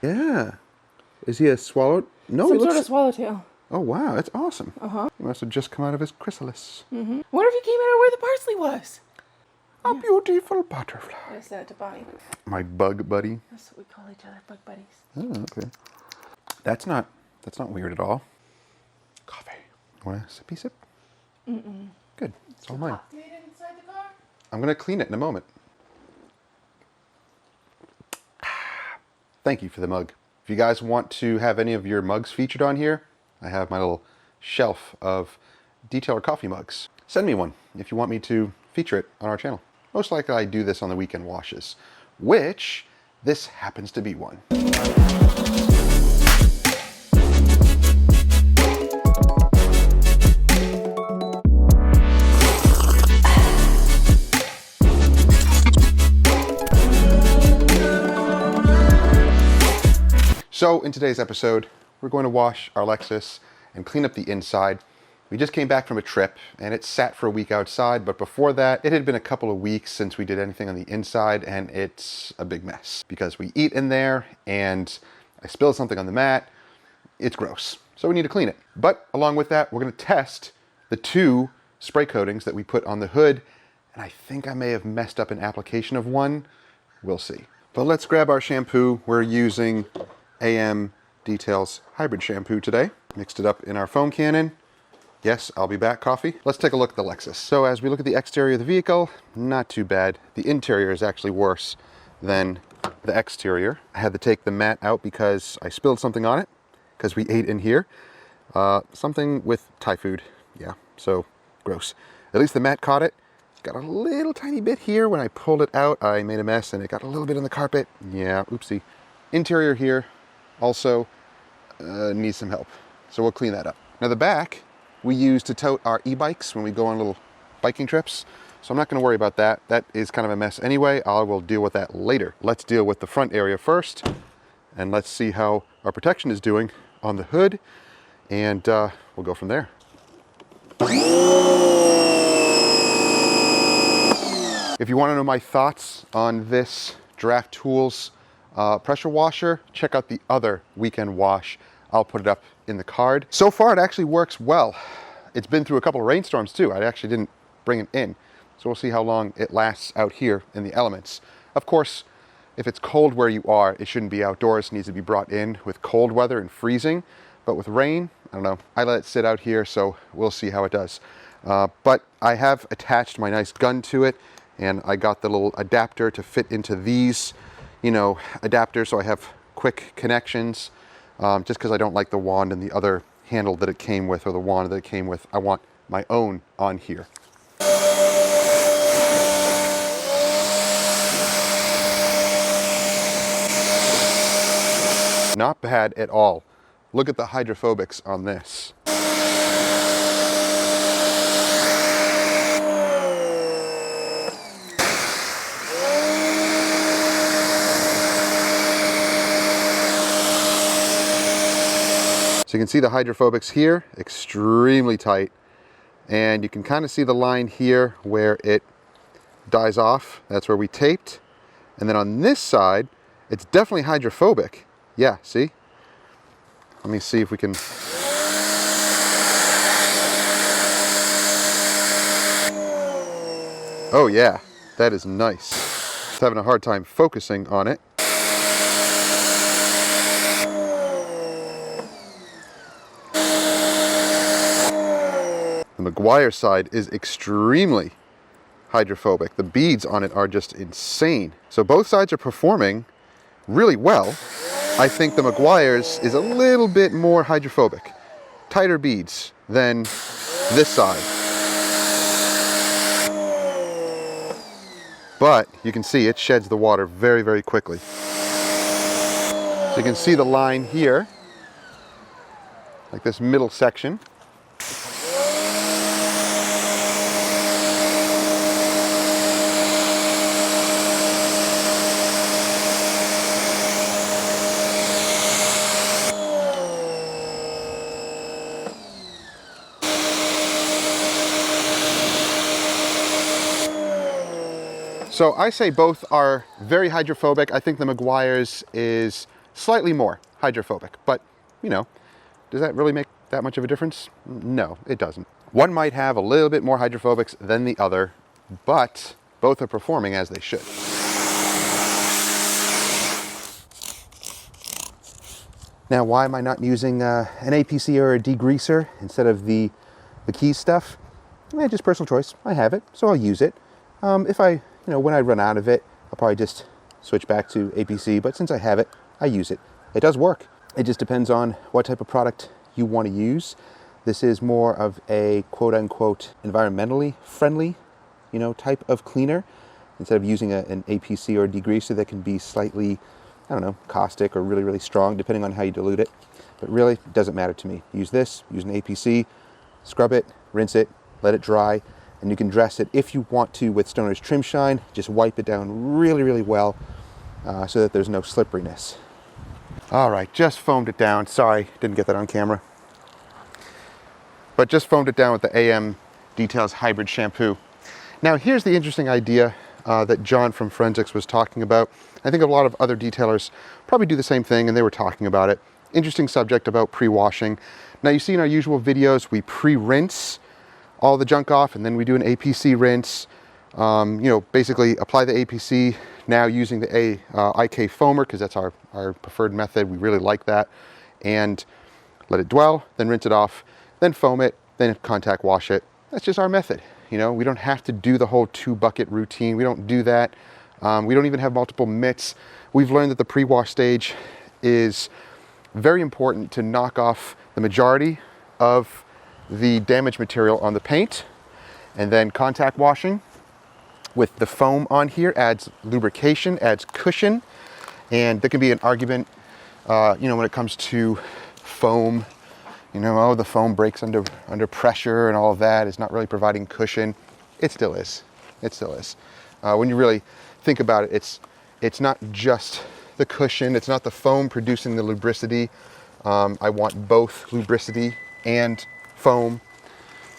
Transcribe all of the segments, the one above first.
Yeah. Is he a swallow? No, Some he looks... sort of swallowtail. Oh, wow, that's awesome. He must have just come out of his chrysalis. What if he came out of where the parsley was? A beautiful butterfly. I said it to Bonnie. My bug buddy. That's what we call each other, bug buddies. Oh, okay. That's not weird at all. Coffee. Want a sippy sip? Good. It's all mine. Inside the car? I'm going to clean it in a moment. Thank you for the mug. If you guys want to have any of your mugs featured on here, I have my little shelf of Detailer coffee mugs. Send me one if you want me to feature it on our channel. Most likely I do this on the weekend washes, which this happens to be one. So in today's episode, we're going to wash our Lexus and clean up the inside. We just came back from a trip and it sat for a week outside, but before that, it had been a couple of weeks since we did anything on the inside, and it's a big mess because we eat in there and I spilled something on the mat. It's gross. So we need to clean it. But along with that, we're going to test the 2 spray coatings that we put on the hood, and I think I may have messed up an application of one. We'll see. But let's grab our shampoo. We're using AM Details hybrid shampoo today. Mixed it up in our foam cannon. Yes, I'll be back, coffee. Let's take a look at the Lexus. So as we look at the exterior of the vehicle, not too bad. The interior is actually worse than the exterior. I had to take the mat out because I spilled something on it, because we ate in here. Something with Thai food. Yeah, so gross. At least the mat caught it. Got a little tiny bit here. When I pulled it out, I made a mess and it got a little bit on the carpet. Yeah, oopsie. Interior here also needs some help. So we'll clean that up. Now the back, we use to tote our e-bikes when we go on little biking trips. So I'm not gonna worry about that. That is kind of a mess anyway. I will deal with that later. Let's deal with the front area first. And let's see how our protection is doing on the hood. And we'll go from there. If you wanna know my thoughts on this Draft Tools pressure washer, check out the other weekend wash. I'll put it up in the card. So far, it actually works well. It's been through a couple of rainstorms too. I actually didn't bring it in. So we'll see how long it lasts out here in the elements. Of course, if it's cold where you are, it shouldn't be outdoors. It needs to be brought in with cold weather and freezing. But with rain, I don't know. I let it sit out here, so we'll see how it does. But I have attached my nice gun to it, and I got the little adapter to fit into these, adapters, so I have quick connections. Just because I don't like the wand and the other handle that it came with, or the wand that it came with. I want my own on here. Not bad at all. Look at the hydrophobics on this. So you can see the hydrophobics here, extremely tight. And you can kind of see the line here where it dies off. That's where we taped. And then on this side, it's definitely hydrophobic. Yeah, see? Let me see if we can... Oh yeah, that is nice. Just having a hard time focusing on it. The Meguiar side is extremely hydrophobic. The beads on it are just insane. So both sides are performing really well. I think the Meguiar's is a little bit more hydrophobic. Tighter beads than this side. But you can see it sheds the water very, very quickly. So you can see the line here, like this middle section. So I say both are very hydrophobic. I think the Meguiar's is slightly more hydrophobic, but you know, does that really make that much of a difference? No, it doesn't. One might have a little bit more hydrophobics than the other, but both are performing as they should. Now, why am I not using an APC or a degreaser instead of the key stuff? Just personal choice. I have it, so I'll use it. If I, when I run out of it, I'll probably just switch back to APC, but since I have it, I use it. It does work. It just depends on what type of product you want to use. This is more of a quote-unquote environmentally friendly, type of cleaner, instead of using an APC or a degreaser that can be slightly, caustic or really, really strong, depending on how you dilute it. But really, it doesn't matter to me. Use this, use an APC, scrub it, rinse it, let it dry, and you can dress it if you want to with Stoner's Trim Shine. Just wipe it down really, really well so that there's no slipperiness. All right, just foamed it down. Sorry, didn't get that on camera. But just foamed it down with the AM Details Hybrid Shampoo. Now, here's the interesting idea that John from Forensics was talking about. I think a lot of other detailers probably do the same thing, and they were talking about it. Interesting subject about pre-washing. Now, you see in our usual videos, we pre-rinse all the junk off, and then we do an APC rinse. Basically apply the APC now using the IK foamer, because that's our preferred method. We really like that. And let it dwell, then rinse it off, then foam it, then contact wash it. That's just our method. We don't have to do the whole 2-bucket routine. We don't do that. We don't even have multiple mitts. We've learned that the pre-wash stage is very important to knock off the majority of the damaged material on the paint. And then contact washing with the foam on here adds lubrication, adds cushion. And there can be an argument, when it comes to foam, the foam breaks under pressure and all of that. It's not really providing cushion. It still is. It still is. When you really think about it, it's not just the cushion. It's not the foam producing the lubricity. I want both lubricity and foam,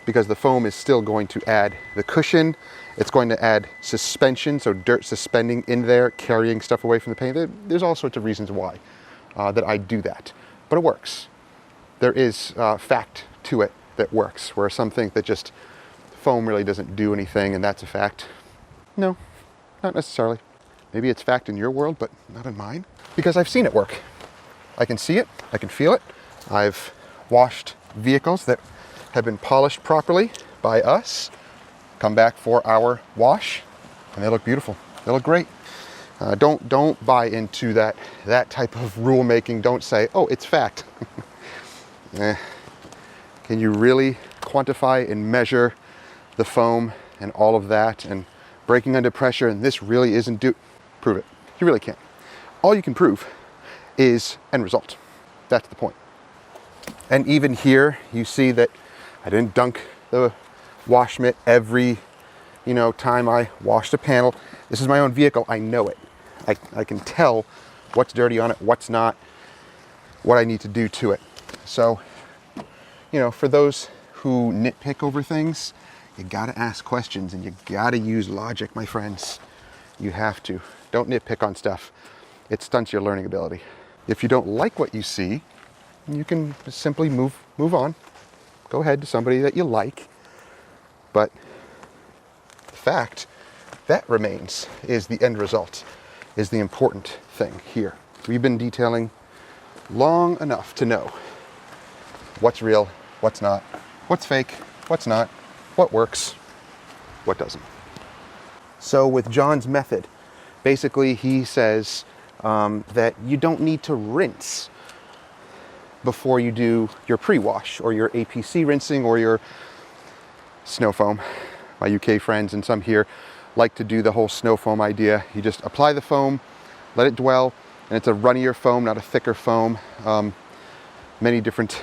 because the foam is still going to add the cushion. It's going to add suspension, so dirt suspending in there, carrying stuff away from the paint. There's all sorts of reasons why that I do that, but it works. There is fact to it that works, where some think that just foam really doesn't do anything, and that's a fact. No, not necessarily. Maybe it's fact in your world, but not in mine, because I've seen it work. I can see it, I can feel it. I've washed vehicles that have been polished properly by us, come back for our wash, and they look beautiful. They look great. Don't buy into that type of rule making. Don't say, oh, it's fact. Can you really quantify and measure the foam and all of that and breaking under pressure, and this really isn't prove it? You really can't. All you can prove is end result. That's the point. And even here, you see that I didn't dunk the wash mitt every, time I washed a panel. This is my own vehicle. I know it. I can tell what's dirty on it, what's not, what I need to do to it. So, for those who nitpick over things, you gotta ask questions and you gotta use logic, my friends. You have to. Don't nitpick on stuff. It stunts your learning ability. If you don't like what you see, you can simply move on. Go ahead to somebody that you like. But the fact that remains is the end result, is the important thing here. We've been detailing long enough to know what's real, what's not, what's fake, what's not, what works, what doesn't. So with John's method, basically he says that you don't need to rinse before you do your pre-wash or your APC rinsing or your snow foam. My UK friends and some here like to do the whole snow foam idea. You just apply the foam, let it dwell, and it's a runnier foam, not a thicker foam. Many different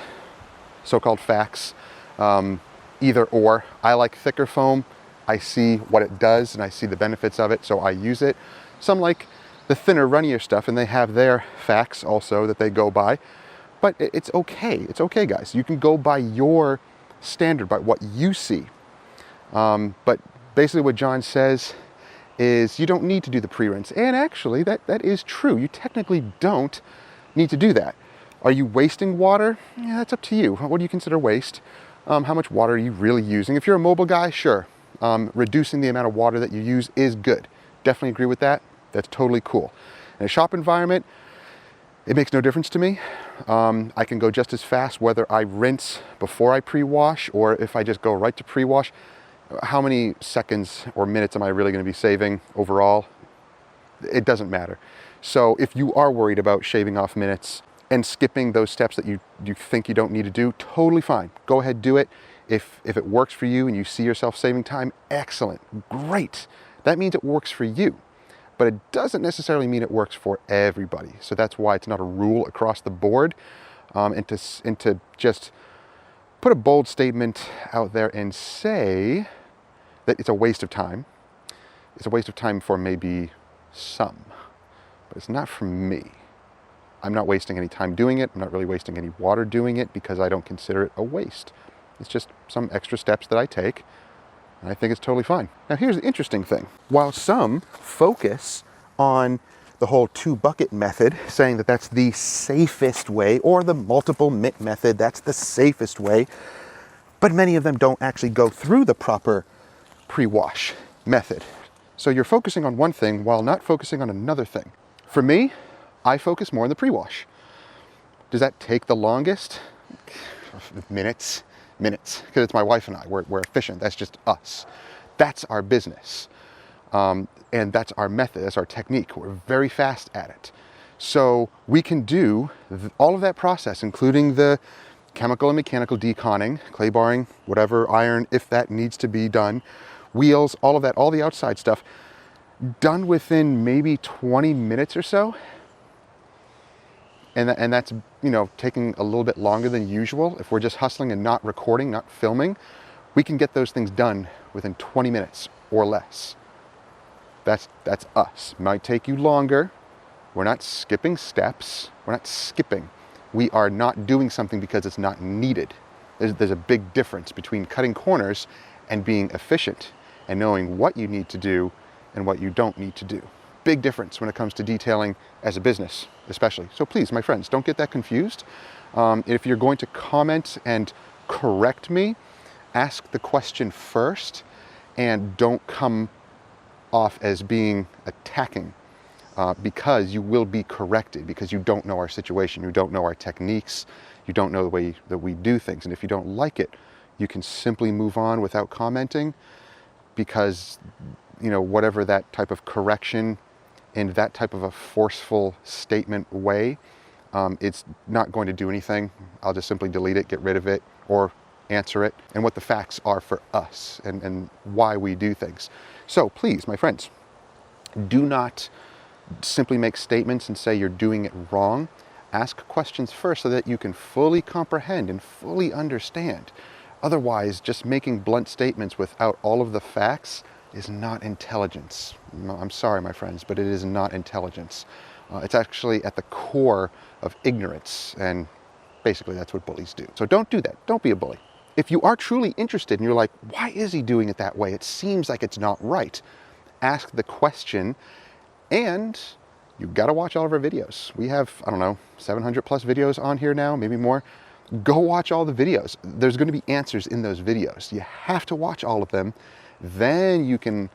so-called facts, either or. I like thicker foam. I see what it does and I see the benefits of it, so I use it. Some like the thinner, runnier stuff, and they have their facts also that they go by. But it's okay. It's okay, guys. You can go by your standard, by what you see. But basically what John says is you don't need to do the pre-rinse. And actually, that is true. You technically don't, need to do that. Are you wasting water? Yeah, that's up to you. What do you consider waste? How much water are you really using? If you're a mobile guy, sure. Reducing the amount of water that you use is good. Definitely agree with that. That's totally cool. In a shop environment, it makes no difference to me. I can go just as fast whether I rinse before I pre-wash or if I just go right to pre-wash. How many seconds or minutes am I really going to be saving overall? It doesn't matter. So if you are worried about shaving off minutes and skipping those steps that you think you don't need to do, totally fine. Go ahead, do it. If it works for you and you see yourself saving time, excellent, great. That means it works for you. But it doesn't necessarily mean it works for everybody. So that's why it's not a rule across the board. And to just put a bold statement out there and say that it's a waste of time. It's a waste of time for maybe some, but it's not for me. I'm not wasting any time doing it. I'm not really wasting any water doing it because I don't consider it a waste. It's just some extra steps that I take. I think it's totally fine. Now here's the interesting thing. While some focus on the whole 2-bucket method, saying that that's the safest way, or the multiple mitt method, that's the safest way, but many of them don't actually go through the proper pre-wash method. So you're focusing on one thing while not focusing on another thing. For me, I focus more on the pre-wash. Does that take the longest? Minutes, because it's my wife and I. We're efficient. That's just us. That's our business. And that's our method. That's our technique. We're very fast at it. So we can do all of that process, including the chemical and mechanical deconning, clay barring, whatever, iron, if that needs to be done, wheels, all of that, all the outside stuff, done within maybe 20 minutes or so. And that's, taking a little bit longer than usual. If we're just hustling and not recording, not filming, we can get those things done within 20 minutes or less. That's us. Might take you longer. We're not skipping steps. We're not skipping. We are not doing something because it's not needed. There's a big difference between cutting corners and being efficient and knowing what you need to do and what you don't need to do. Big difference when it comes to detailing as a business, especially. So please, my friends, don't get that confused. If you're going to comment and correct me, ask the question first and don't come off as being attacking because you will be corrected because you don't know our situation, you don't know our techniques, you don't know the way that we do things. And if you don't like it, you can simply move on without commenting because, whatever that type of correction in that type of a forceful statement way, it's not going to do anything. I'll just simply delete it, get rid of it, or answer it, and what the facts are for us and why we do things. So please, my friends, do not simply make statements and say you're doing it wrong. Ask questions first so that you can fully comprehend and fully understand. Otherwise, just making blunt statements without all of the facts is not intelligence. I'm sorry, my friends, but it is not intelligence. It's actually at the core of ignorance, and basically that's what bullies do. So don't do that. Don't be a bully. If you are truly interested and you're like, why is he doing it that way? It seems like it's not right. Ask the question, and you've got to watch all of our videos. We have, 700 plus videos on here now, maybe more. Go watch all the videos. There's going to be answers in those videos. You have to watch all of them. Then you can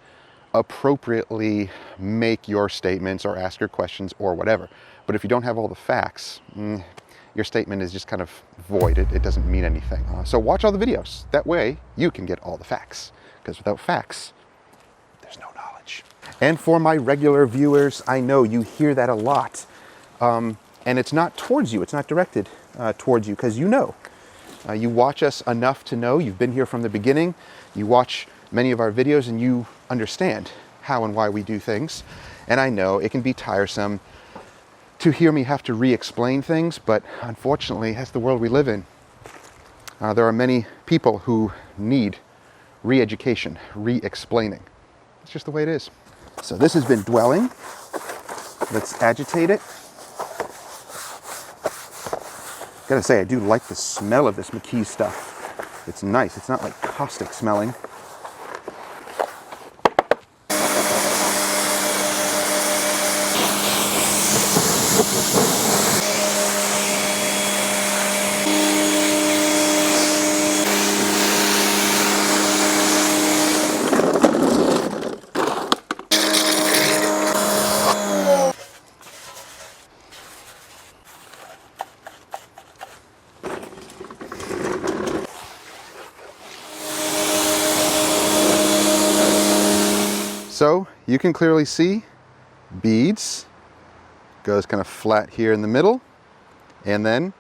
appropriately make your statements or ask your questions or whatever. But if you don't have all the facts, your statement is just kind of void. It doesn't mean anything. So watch all the videos. That way you can get all the facts. Because without facts, there's no knowledge. And for my regular viewers, I know you hear that a lot. And it's not towards you. It's not directed towards you because you know. You watch us enough to know. You've been here from the beginning. You watch many of our videos and you understand how and why we do things. And I know it can be tiresome to hear me have to re-explain things, but unfortunately, that's the world we live in. There are many people who need re-education, re-explaining. It's just the way it is. So this has been dwelling. Let's agitate it. Gotta say, I do like the smell of this McKee stuff. It's nice. It's not like caustic smelling. So you can clearly see beads, goes kind of flat here in the middle, and then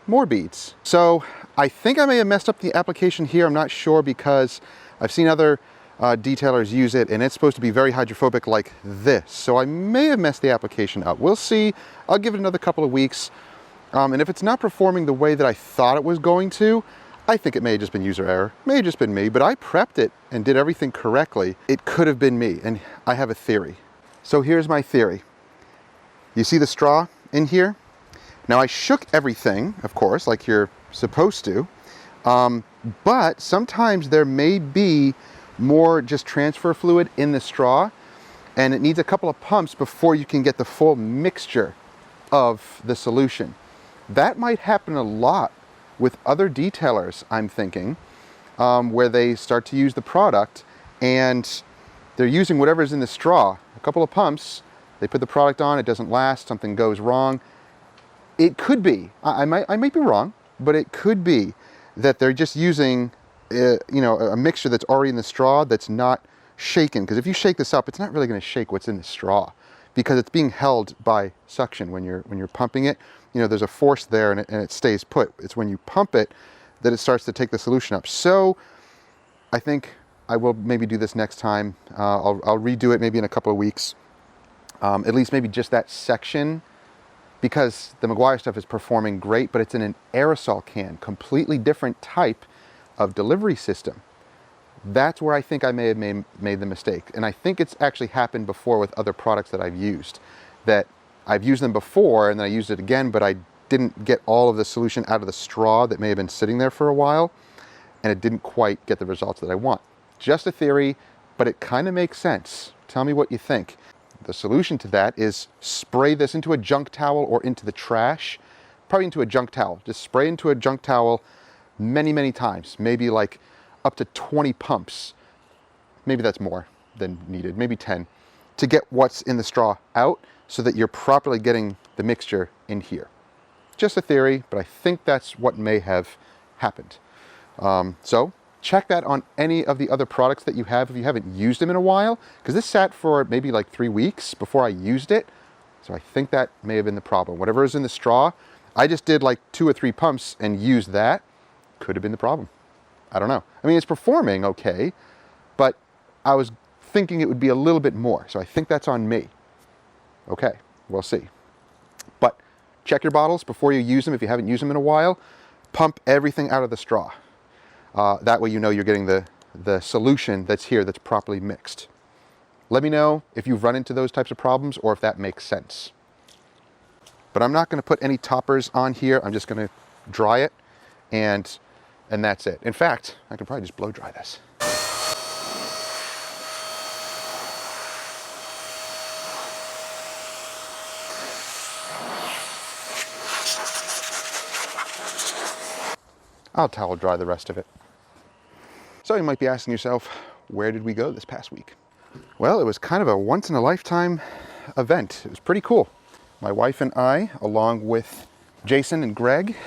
more beads. So I think I may have messed up the application here. I'm not sure because I've seen other detailers use it and it's supposed to be very hydrophobic like this. So I may have messed the application up. We'll see. I'll give it another couple of weeks. And if it's not performing the way that I thought it was going to, I think it may have just been user error. May have just been me, but I prepped it and did everything correctly. It could have been me, and I have a theory. So here's my theory. You see the straw in here? Now I shook everything, of course, like you're supposed to, but sometimes there may be more just transfer fluid in the straw, and it needs a couple of pumps before you can get the full mixture of the solution. That might happen a lot with other detailers, I'm thinking, where they start to use the product and they're using whatever's in the straw. A couple of pumps, they put the product on, it doesn't last, something goes wrong. It could be, I might be wrong, but it could be that they're just using a mixture that's already in the straw that's not shaken. Because if you shake this up, it's not really going to shake what's in the straw because it's being held by suction when you're pumping it. There's a force there and it stays put. It's when you pump it that it starts to take the solution up. So I think I will maybe do this next time. I'll redo it maybe in a couple of weeks. At least maybe just that section, because the McGuire stuff is performing great, but it's in an aerosol can, completely different type of delivery system. That's where I think I may have made the mistake. And I think it's actually happened before with other products that I've used, that I've used them before and then I used it again, but I didn't get all of the solution out of the straw that may have been sitting there for a while, and it didn't quite get the results that I want. Just a theory, but it kind of makes sense. Tell me what you think. The solution to that is spray this into a junk towel or into the trash, probably into a junk towel. Just spray into a junk towel many, many times, maybe like up to 20 pumps. Maybe that's more than needed, maybe 10, to get what's in the straw out so that you're properly getting the mixture in here. Just a theory, but I think that's what may have happened. So check that on any of the other products that you have if you haven't used them in a while, because this sat for maybe like 3 weeks before I used it. So I think that may have been the problem. Whatever is in the straw, I just did like 2 or 3 pumps and used that. Could have been the problem. I don't know. I mean, it's performing okay, but I was thinking it would be a little bit more. So I think that's on me. Okay, we'll see. But check your bottles before you use them if you haven't used them in a while. Pump everything out of the straw. That way you know you're getting the solution that's here that's properly mixed. Let me know if you've run into those types of problems or if that makes sense. But I'm not going to put any toppers on here. I'm just going to dry it and that's it. In fact, I could probably just blow dry this. I'll towel dry the rest of it. So you might be asking yourself, where did we go this past week? Well, it was kind of a once-in-a-lifetime event. It was pretty cool. My wife and I, along with Jason and Greg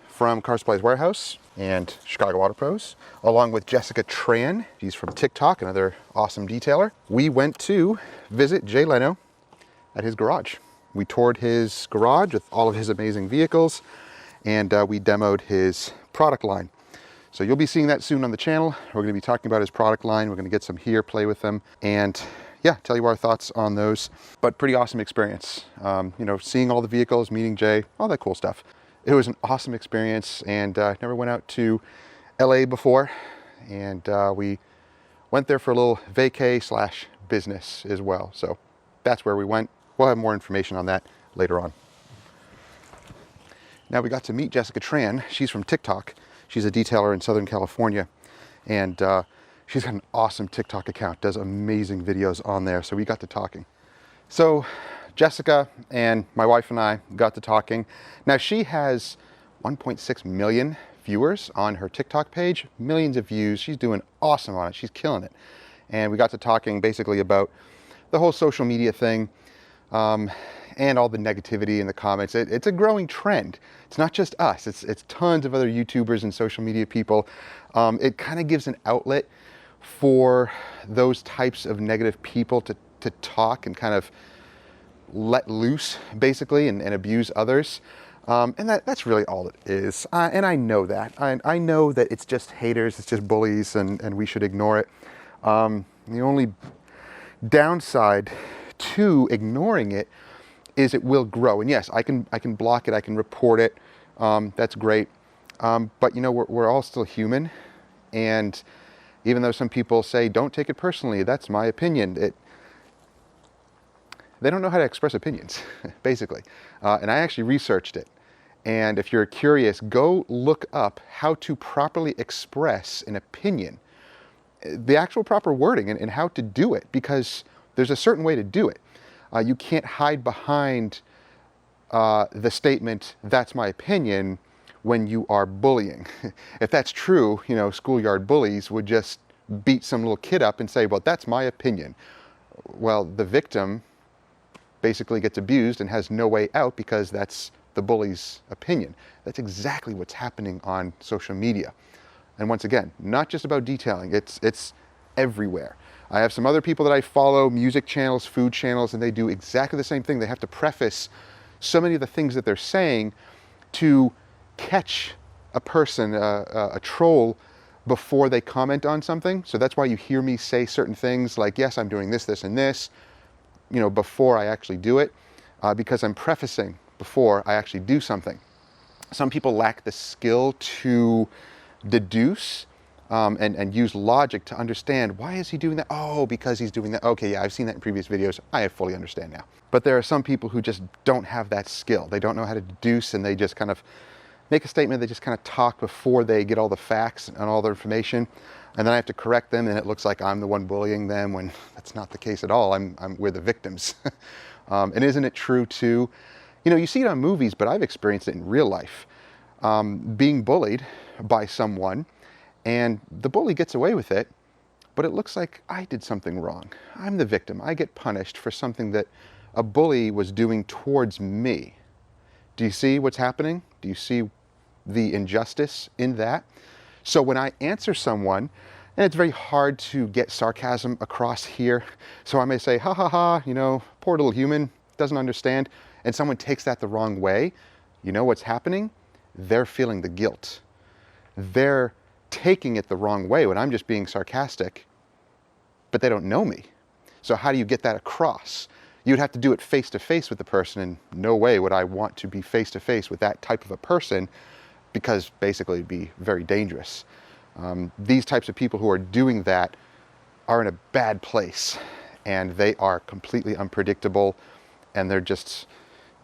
from Car Supplies Warehouse and Chicago Auto Pros, along with Jessica Tran, she's from TikTok, another awesome detailer, we went to visit Jay Leno at his garage. We toured his garage with all of his amazing vehicles, and we demoed his product line. So you'll be seeing that soon on the channel. We're going to be talking about his product line. We're going to get some here, play with them, and yeah, tell you our thoughts on those. But pretty awesome experience. Seeing all the vehicles, meeting Jay, all that cool stuff. It was an awesome experience, and I never went out to LA before, and we went there for a little vacay / business as well. So that's where we went. We'll have more information on that later on. Now we got to meet Jessica Tran. She's from TikTok. She's a detailer in Southern California, and she's got an awesome TikTok account, does amazing videos on there. So we got to talking. So Jessica and my wife and I got to talking. Now she has 1.6 million viewers on her TikTok page, millions of views. She's doing awesome on it. She's killing it. And we got to talking basically about the whole social media thing, and all the negativity in the comments. It's a growing trend. It's not just us, it's tons of other YouTubers and social media people. It kind of gives an outlet for those types of negative people to talk and kind of let loose, basically, and abuse others. And that's really all it is. And I know that. I know that it's just haters, it's just bullies, and we should ignore it. The only downside to ignoring it is it will grow. And yes, I can block it, I can report it. That's great. But you know, we're all still human. And even though some people say, don't take it personally, that's my opinion, they don't know how to express opinions, basically. And I actually researched it. And if you're curious, go look up how to properly express an opinion, the actual proper wording and how to do it, because there's a certain way to do it. You can't hide behind the statement, that's my opinion, when you are bullying. If that's true, you know, schoolyard bullies would just beat some little kid up and say, well, that's my opinion. Well, the victim basically gets abused and has no way out because that's the bully's opinion. That's exactly what's happening on social media. And once again, not just about detailing, it's everywhere. I have some other people that I follow, music channels, food channels, and they do exactly the same thing. They have to preface so many of the things that they're saying to catch a person, a troll, before they comment on something. So that's why you hear me say certain things like, yes, I'm doing this, this, and this, you know, before I actually do it, because I'm prefacing before I actually do something. Some people lack the skill to deduce and use logic to understand, why is he doing that? Oh, because he's doing that. Okay, yeah, I've seen that in previous videos. I fully understand now. But there are some people who just don't have that skill. They don't know how to deduce, and they just kind of make a statement. They just kind of talk before they get all the facts and all the information. And then I have to correct them, and it looks like I'm the one bullying them when that's not the case at all. We're the victims. And isn't it true too? You know, you see it on movies, but I've experienced it in real life. Being bullied by someone, and the bully gets away with it, but it looks like I did something wrong. I'm the victim. I get punished for something that a bully was doing towards me. Do you see what's happening? Do you see the injustice in that? So when I answer someone, and it's very hard to get sarcasm across here, so I may say, ha ha ha, you know, poor little human, doesn't understand, and someone takes that the wrong way, you know what's happening? They're feeling the guilt. They're taking it the wrong way when I'm just being sarcastic, but they don't know me. So how do you get that across? You'd have to do it face to face with the person, and no way would I want to be face to face with that type of a person, because basically it'd be very dangerous. These types of people who are doing that are in a bad place, and they are completely unpredictable, and they're just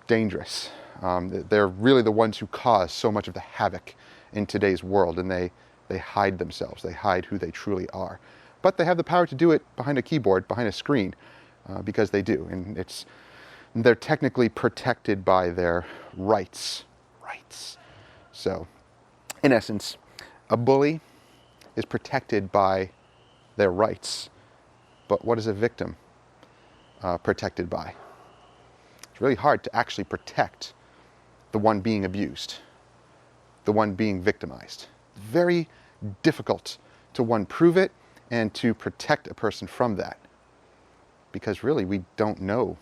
dangerous. They're really the ones who cause so much of the havoc in today's world, and they hide themselves. They hide who they truly are. But they have the power to do it behind a keyboard, behind a screen, because they do. And they're technically protected by their rights. So, in essence, a bully is protected by their rights. But what is a victim protected by? It's really hard to actually protect the one being abused, the one being victimized. Very difficult to, one, prove it, and to protect a person from that. Because really, we don't know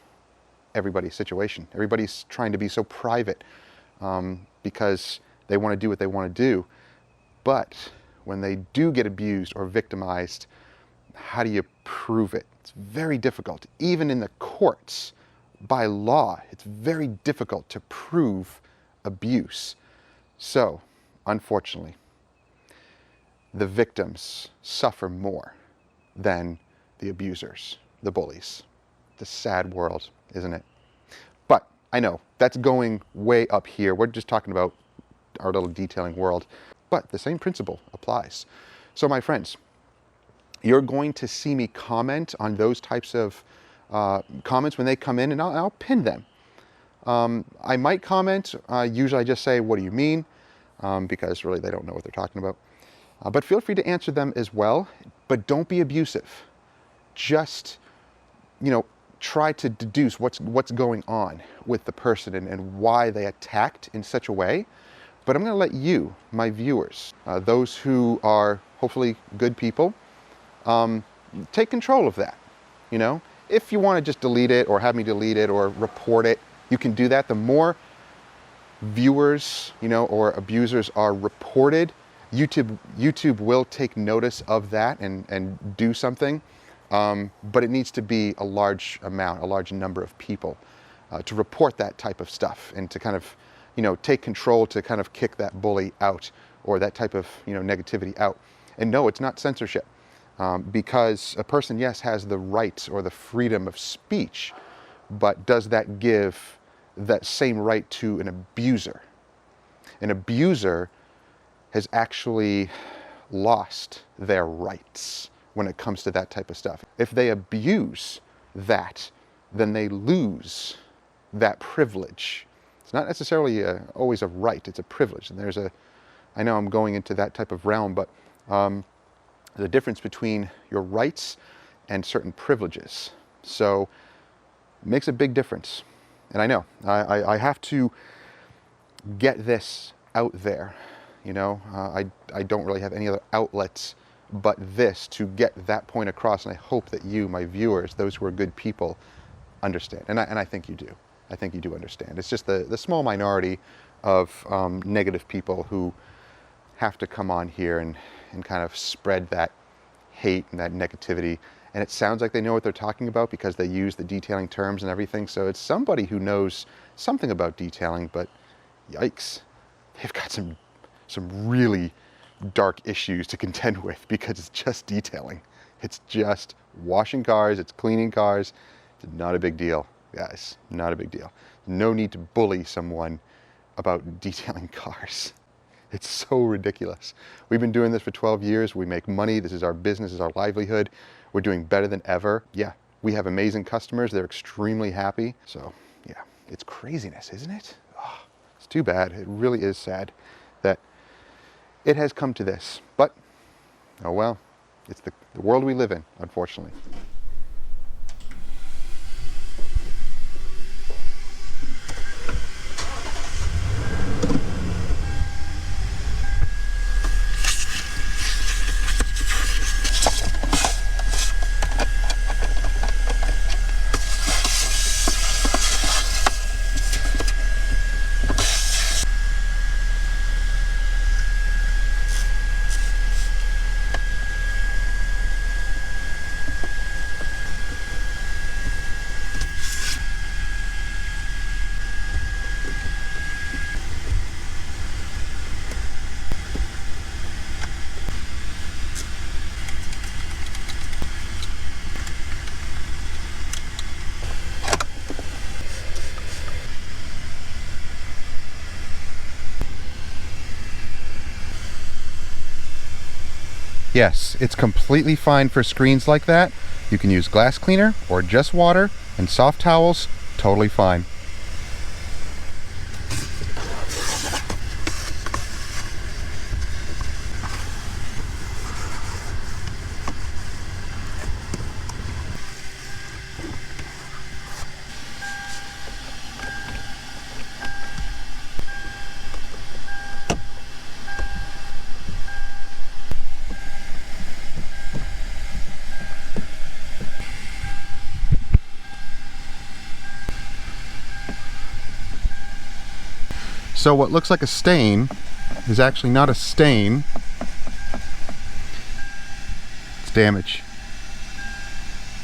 everybody's situation. Everybody's trying to be so private because they want to do what they want to do. But when they do get abused or victimized, how do you prove it? It's very difficult. Even in the courts, by law, it's very difficult to prove abuse. So, unfortunately, the victims suffer more than the abusers, the bullies. It's a sad world, isn't it? But I know that's going way up here. We're just talking about our little detailing world. But the same principle applies. So my friends, you're going to see me comment on those types of comments when they come in, and I'll pin them. I might comment. Usually I just say, what do you mean? Because really they don't know what they're talking about. But feel free to answer them as well. But don't be abusive. Just, you know, try to deduce what's going on with the person and why they attacked in such a way. But I'm going to let you, my viewers, those who are hopefully good people, Take control of that, you know? If you want to just delete it or have me delete it or report it, you can do that. The more viewers, you know, or abusers are reported, YouTube will take notice of that and do something. But it needs to be a large amount, a large number of people to report that type of stuff and to kind of, you know, take control to kind of kick that bully out or that type of, you know, negativity out. And no, it's not censorship. Because a person, yes, has the right or the freedom of speech, but does that give that same right to an abuser? An abuser has actually lost their rights when it comes to that type of stuff. If they abuse that, then they lose that privilege. It's not necessarily always a right, it's a privilege. And I know I'm going into that type of realm, but the difference between your rights and certain privileges. So it makes a big difference. And I know, I have to get this out there. You know, I don't really have any other outlets but this to get that point across. And I hope that you, my viewers, those who are good people, understand. And I think you do. I think you do understand. It's just the small minority of negative people who have to come on here and kind of spread that hate and that negativity. And it sounds like they know what they're talking about because they use the detailing terms and everything. So it's somebody who knows something about detailing, but yikes, they've got some really dark issues to contend with because it's just detailing. It's just washing cars, it's cleaning cars. It's not a big deal, guys, not a big deal. No need to bully someone about detailing cars. It's so ridiculous. We've been doing this for 12 years. We make money. This is our business, this is our livelihood. We're doing better than ever. Yeah, we have amazing customers. They're extremely happy. So yeah, it's craziness, isn't it? Oh, it's too bad. It really is sad that it has come to this. But, oh well, it's the world we live in, unfortunately. Yes, it's completely fine for screens like that. You can use glass cleaner or just water and soft towels, totally fine. So what looks like a stain is actually not a stain, it's damage.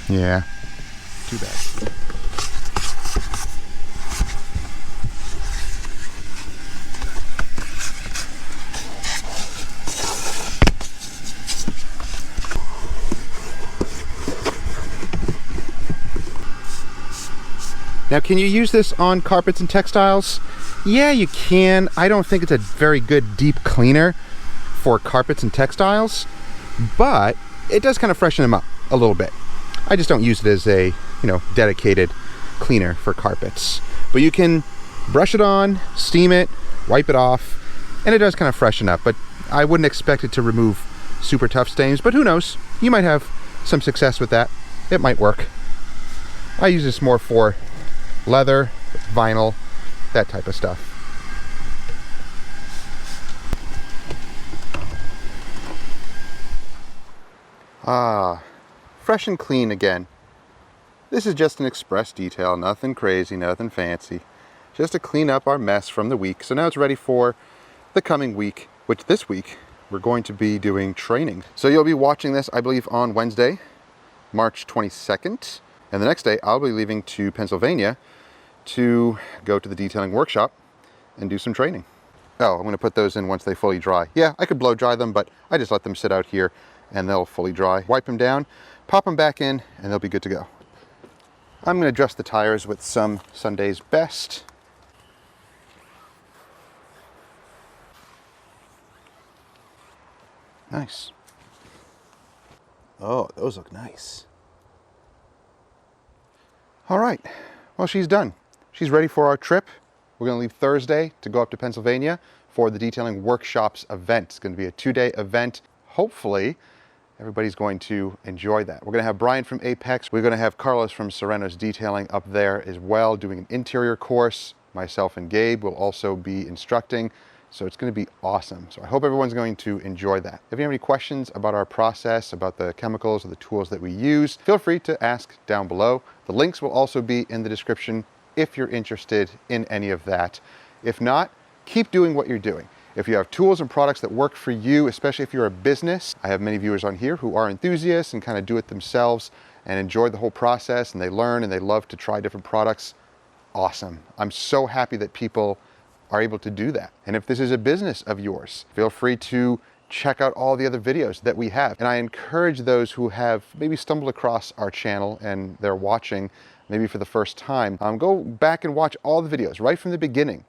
Yeah, too bad. Now, can you use this on carpets and textiles? Yeah, you can. I don't think it's a very good deep cleaner for carpets and textiles, but it does kind of freshen them up a little bit. I just don't use it as a, dedicated cleaner for carpets. But you can brush it on, steam it, wipe it off, and it does kind of freshen up. But I wouldn't expect it to remove super tough stains, but who knows? You might have some success with that. It might work. I use this more for leather, vinyl, that type of stuff. Ah, fresh and clean again. This is just an express detail, nothing crazy, nothing fancy. Just to clean up our mess from the week. So now it's ready for the coming week, which this week we're going to be doing training. So you'll be watching this, I believe, on Wednesday, March 22nd. And the next day I'll be leaving to Pennsylvania to go to the detailing workshop and do some training. Oh, I'm going to put those in once they fully dry. Yeah, I could blow dry them, but I just let them sit out here and they'll fully dry. Wipe them down, pop them back in, and they'll be good to go. I'm going to adjust the tires with some Sunday's Best. Nice. Oh, those look nice. All right, well, she's done. She's ready for our trip. We're going to leave Thursday to go up to Pennsylvania for the Detailing Workshops event. It's going to be a 2-day event. Hopefully, everybody's going to enjoy that. We're going to have Brian from Apex. We're going to have Carlos from Serrano's Detailing up there as well, doing an interior course. Myself and Gabe will also be instructing. So it's going to be awesome. So I hope everyone's going to enjoy that. If you have any questions about our process, about the chemicals or the tools that we use, feel free to ask down below. The links will also be in the description if you're interested in any of that. If not, keep doing what you're doing. If you have tools and products that work for you, especially if you're a business, I have many viewers on here who are enthusiasts and kind of do it themselves and enjoy the whole process, and they learn and they love to try different products. Awesome. I'm so happy that people are able to do that. And if this is a business of yours, feel free to check out all the other videos that we have. And I encourage those who have maybe stumbled across our channel and they're watching maybe for the first time, go back and watch all the videos right from the beginning,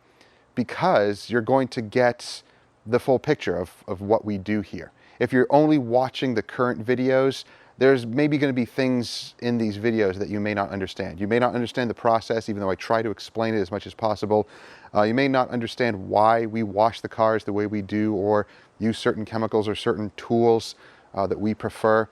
because you're going to get the full picture of what we do here. If you're only watching the current videos, there's maybe going to be things in these videos that you may not understand. You may not understand the process, even though I try to explain it as much as possible. You may not understand why we wash the cars the way we do, or use certain chemicals or certain tools that we prefer.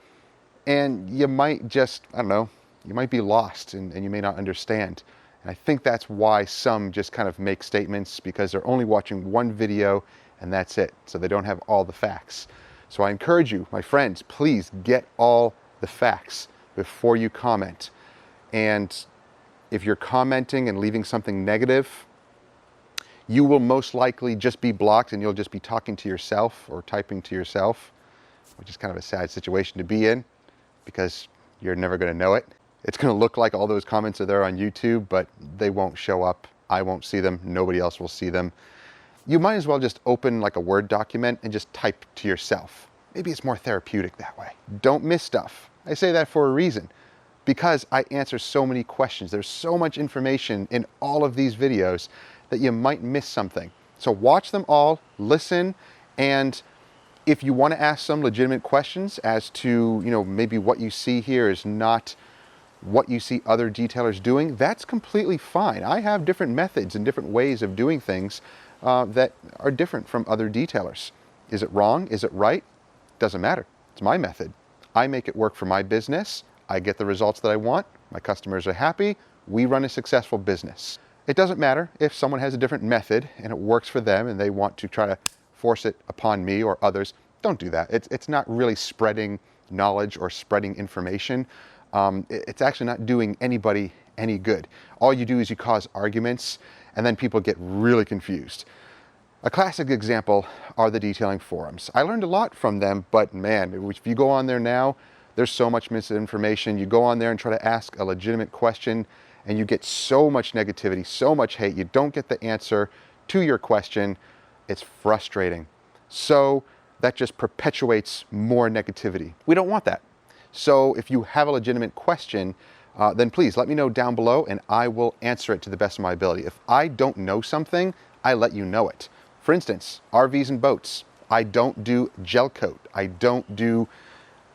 And you might just, I don't know, you might be lost and you may not understand. And I think that's why some just kind of make statements, because they're only watching one video and that's it. So they don't have all the facts. So I encourage you, my friends, please get all the facts before you comment. And if you're commenting and leaving something negative, you will most likely just be blocked and you'll just be talking to yourself or typing to yourself, which is kind of a sad situation to be in, because you're never going to know it. It's going to look like all those comments are there on YouTube, but they won't show up. I won't see them. Nobody else will see them. You might as well just open like a Word document and just type to yourself. Maybe it's more therapeutic that way. Don't miss stuff. I say that for a reason, because I answer so many questions. There's so much information in all of these videos that you might miss something. So watch them all, listen, and if you want to ask some legitimate questions as to, maybe what you see here is not what you see other detailers doing, that's completely fine. I have different methods and different ways of doing things that are different from other detailers. Is it wrong? Is it right? Doesn't matter. It's my method. I make it work for my business. I get the results that I want. My customers are happy. We run a successful business. It doesn't matter if someone has a different method and it works for them and they want to try to force it upon me or others. Don't do that. It's not really spreading knowledge or spreading information. It's actually not doing anybody any good. All you do is you cause arguments, and then people get really confused. A classic example are the detailing forums. I learned a lot from them, but man, if you go on there now, there's so much misinformation. You go on there and try to ask a legitimate question, and you get so much negativity, so much hate. You don't get the answer to your question. It's frustrating. So that just perpetuates more negativity. We don't want that. So if you have a legitimate question, then please let me know down below and I will answer it to the best of my ability. If I don't know something, I let you know it. For instance, RVs and boats. I don't do gel coat. I don't do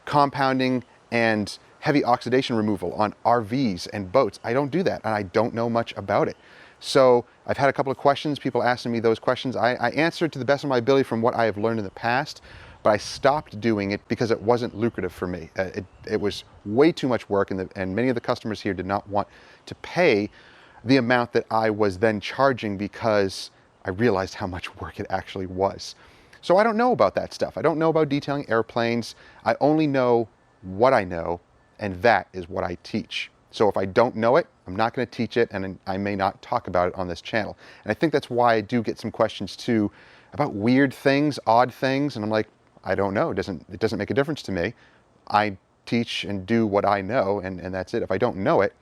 compounding and heavy oxidation removal on RVs and boats. I don't do that, and I don't know much about it. So I've had a couple of questions, people asking me those questions. I answered to the best of my ability from what I have learned in the past, but I stopped doing it because it wasn't lucrative for me. It was way too much work, and many of the customers here did not want to pay the amount that I was then charging, because I realized how much work it actually was. So I don't know about that stuff. I don't know about detailing airplanes. I only know what I know, and that is what I teach. So if I don't know it, I'm not going to teach it, and I may not talk about it on this channel. And I think that's why I do get some questions too about weird things, odd things, and I'm like, I don't know. It doesn't make a difference to me. I teach and do what I know, and that's it. If I don't know it,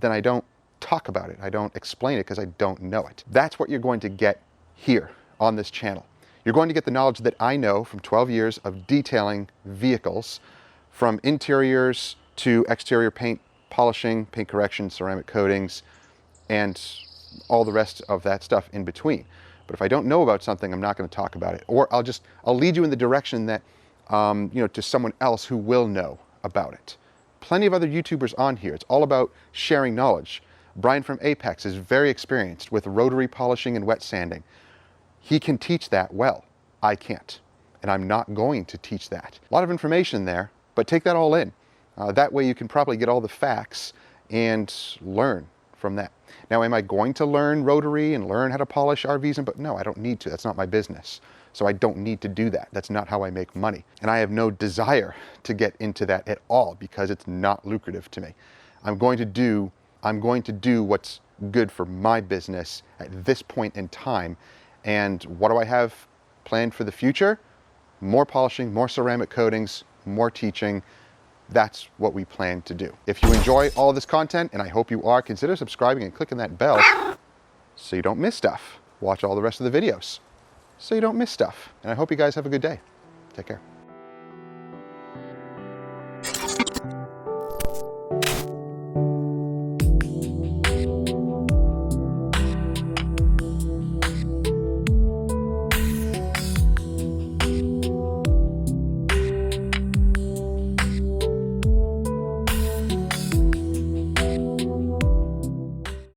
then I don't talk about it. I don't explain it because I don't know it. That's what you're going to get here on this channel. You're going to get the knowledge that I know from 12 years of detailing vehicles, from interiors to exterior paint polishing, paint correction, ceramic coatings, and all the rest of that stuff in between. But if I don't know about something, I'm not going to talk about it. Or I'll lead you in the direction that, to someone else who will know about it. Plenty of other YouTubers on here. It's all about sharing knowledge. Brian from Apex is very experienced with rotary polishing and wet sanding. He can teach that well. I can't. And I'm not going to teach that. A lot of information there, but take that all in. That way you can probably get all the facts and learn from that. Now, am I going to learn rotary and learn how to polish RVs? But no, I don't need to. That's not my business. So I don't need to do that. That's not how I make money. And I have no desire to get into that at all because it's not lucrative to me. I'm going to do what's good for my business at this point in time. And what do I have planned for the future? More polishing, more ceramic coatings, more teaching. That's what we plan to do. If you enjoy all this content, and I hope you are, consider subscribing and clicking that bell so you don't miss stuff. Watch all the rest of the videos so you don't miss stuff. And I hope you guys have a good day. Take care.